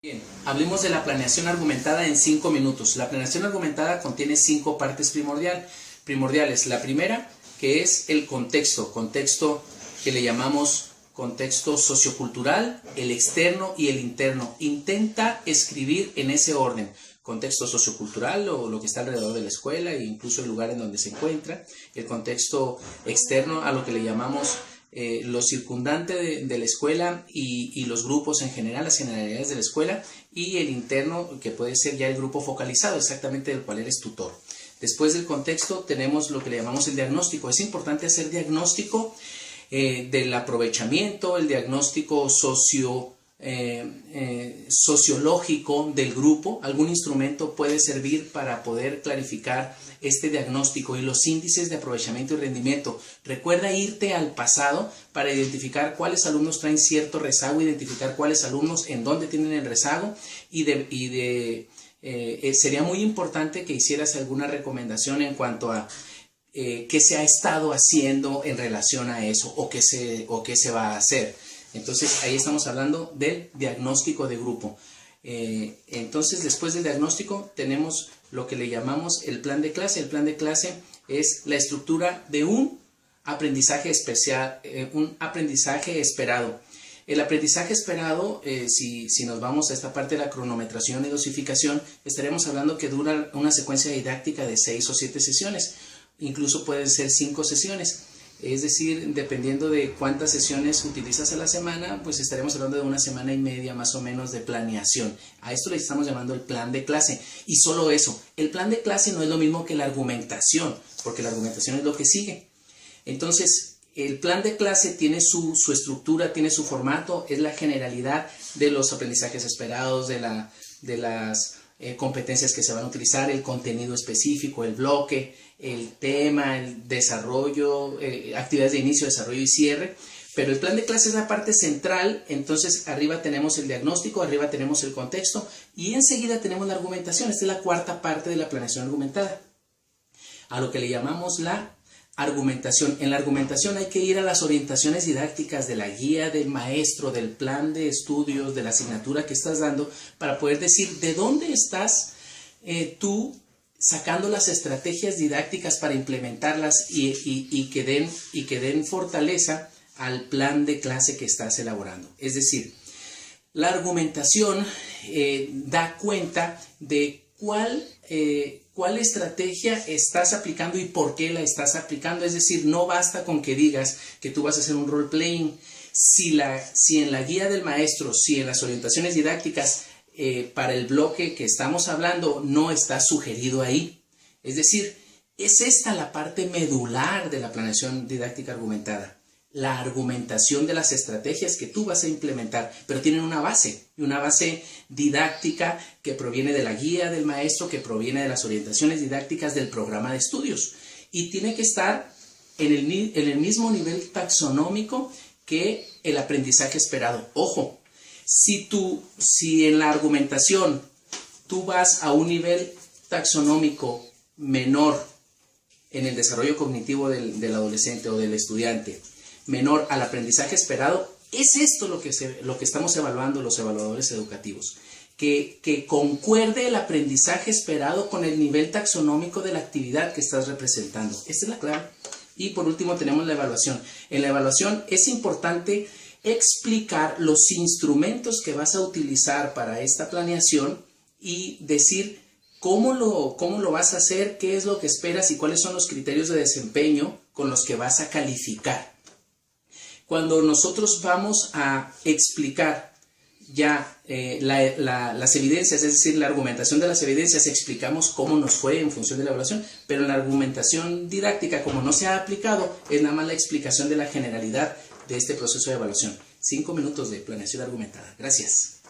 Bien, hablemos de la planeación argumentada en 5 minutos. La planeación argumentada contiene 5 partes primordiales. La primera, que es el contexto que le llamamos contexto sociocultural, el externo y el interno. Intenta escribir en ese orden: contexto sociocultural, o lo que está alrededor de la escuela e incluso el lugar en donde se encuentra; el contexto externo, a lo que le llamamos lo circundante de la escuela y los grupos en general, las generalidades de la escuela; y el interno, que puede ser ya el grupo focalizado, exactamente del cual eres tutor. Después del contexto tenemos lo que le llamamos el diagnóstico. Es importante hacer diagnóstico del aprovechamiento, el diagnóstico sociológico del grupo. Algún instrumento puede servir para poder clarificar este diagnóstico y los índices de aprovechamiento y rendimiento. Recuerda irte al pasado para identificar cuáles alumnos traen cierto rezago, identificar cuáles alumnos en dónde tienen el rezago sería muy importante que hicieras alguna recomendación en cuanto a qué se ha estado haciendo en relación a eso, o qué se va a hacer. Entonces ahí estamos hablando del diagnóstico de grupo. Entonces, después del diagnóstico tenemos lo que le llamamos el plan de clase. El plan de clase es la estructura de un aprendizaje especial, un aprendizaje esperado. El aprendizaje esperado, si nos vamos a esta parte de la cronometración y dosificación, estaremos hablando que dura una secuencia didáctica de 6 o 7 sesiones. Incluso pueden ser 5 sesiones. Es decir, dependiendo de cuántas sesiones utilizas a la semana, pues estaremos hablando de una semana y media más o menos de planeación. A esto le estamos llamando el plan de clase. Y solo eso, el plan de clase no es lo mismo que la argumentación, porque la argumentación es lo que sigue. Entonces, el plan de clase tiene su estructura, tiene su formato, es la generalidad de los aprendizajes esperados, de las competencias que se van a utilizar, el contenido específico, el bloque, el tema, el desarrollo, actividades de inicio, desarrollo y cierre. Pero el plan de clase es la parte central. Entonces arriba tenemos el diagnóstico, arriba tenemos el contexto y enseguida tenemos la argumentación. Esta es la cuarta parte de la planeación argumentada, a lo que le llamamos la argumentación. En la argumentación hay que ir a las orientaciones didácticas de la guía del maestro, del plan de estudios, de la asignatura que estás dando, para poder decir de dónde estás tú sacando las estrategias didácticas para implementarlas y que den fortaleza al plan de clase que estás elaborando. Es decir, la argumentación da cuenta de cuál estrategia estás aplicando y por qué la estás aplicando. Es decir, no basta con que digas que tú vas a hacer un role-playing. Si en la guía del maestro, si en las orientaciones didácticas para el bloque que estamos hablando no está sugerido ahí. Es decir, es esta la parte medular de la planeación didáctica argumentada. La argumentación de las estrategias que tú vas a implementar, pero tienen una base didáctica que proviene de la guía del maestro, que proviene de las orientaciones didácticas del programa de estudios, y tiene que estar en el mismo nivel taxonómico que el aprendizaje esperado. Ojo, si en la argumentación tú vas a un nivel taxonómico menor en el desarrollo cognitivo del adolescente o del estudiante, menor al aprendizaje esperado, es esto lo que estamos evaluando los evaluadores educativos, que concuerde el aprendizaje esperado con el nivel taxonómico de la actividad que estás representando. Esta es la clave. Y por último tenemos la evaluación. En la evaluación es importante explicar los instrumentos que vas a utilizar para esta planeación y decir cómo lo vas a hacer, qué es lo que esperas y cuáles son los criterios de desempeño con los que vas a calificar. Cuando nosotros vamos a explicar ya las evidencias, es decir, la argumentación de las evidencias, explicamos cómo nos fue en función de la evaluación, pero en la argumentación didáctica, como no se ha aplicado, es nada más la explicación de la generalidad de este proceso de evaluación. 5 minutos de planeación argumentada. Gracias.